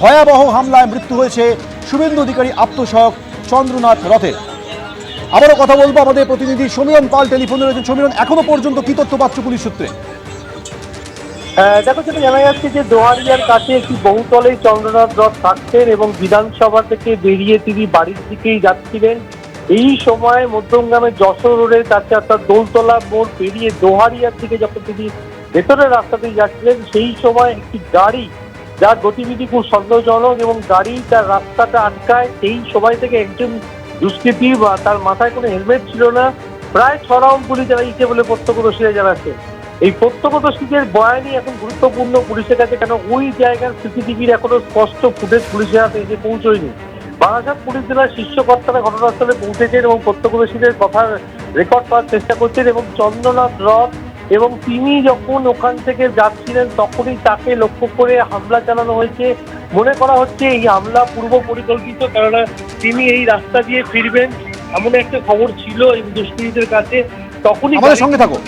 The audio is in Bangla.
ভয়াবহ হামলায় মৃত্যু হয়েছে শুভেন্দু অধিকারী আত্মসহায়ক চন্দ্রনাথ রথের। আবারও কথা বলবো আমাদের প্রতিনিধি সমীরণ পাল টেলিফোনে রয়েছেন। সমীরণ, এখনো পর্যন্ত কি তথ্য পাচ্ছ পুলিশ সূত্রে? দেখো, যেটা জানা যাচ্ছে যে দোহারিয়ার কাছে একটি বহুতলে চন্দ্রনাথ রথ থাকতেন এবং বিধানসভা থেকে বেরিয়ে তিনি বাড়ির দিকেই যাচ্ছিলেন। এই সময় মধ্যমগ্রামের যশোর রোডের কাছে অর্থাৎ দোলতলা মোড় পেরিয়ে দোহারিয়ার দিকে যখন তিনি ভেতরের রাস্তা দিয়ে যাচ্ছিলেন, সেই সময় একটি গাড়ি যার গতিবিধি খুব সন্দেহজনক এবং গাড়ি তার রাস্তাটা আটকায়। সেই সময় থেকে একজন দুষ্কৃতী বা তার মাথায় কোনো হেলমেট ছিল না, প্রায় 6 রাউন্ড গুলি চালাইছে বলে প্রত্যক্ষদর্শীরা জানাচ্ছে। এই প্রত্যক্ষদর্শীদের বয়ানই এখন গুরুত্বপূর্ণ পুলিশের কাছে, কেন ওই জায়গার সিসিটিভির এখনো স্পষ্ট ফুটেজ পুলিশের হাতে এসে পৌঁছয়নি। বারাসাত পুলিশ জেলার শীর্ষ কর্তারা ঘটনাস্থলে পৌঁছেছেন এবং প্রত্যক্ষদর্শীদের কথার রেকর্ড করার চেষ্টা করছেন এবং চন্দ্রনাথ রথ এবং তিনি যখন ওখান থেকে যাচ্ছিলেন তখনই তাকে লক্ষ্য করে হামলা চালানো হয়েছে। মনে করা হচ্ছে এই হামলা পূর্ব পরিকল্পিত, কেননা তিনি এই রাস্তা দিয়ে ফিরবেন এমন একটা খবর ছিল এই দুষ্কৃতীদের কাছে। তখনই আমাদের সঙ্গে থাকো।